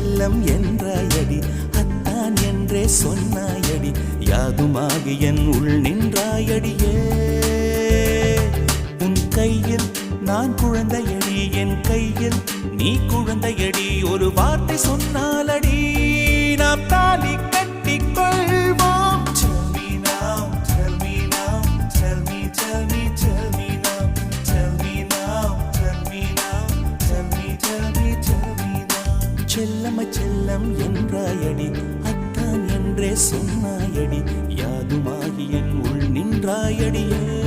செல்லம் என்றாயடி, அத்தான் என்றே சொன்னாயடி, யாதுமாகி என் உள் நின்றாயடியே. உன் கையில் நான் குழந்தையடி, என் கையில் நீ குழந்தையடி, ஒரு வார்த்தை சொன்னாலடி நாம் தாலி கட்டிக்கொள்வோம். செல்லம செல்லம் என்றாயடி, அத்தான் என்றே சொன்னாயடி, யாதுமாகி என் உள் நின்றாயடியே.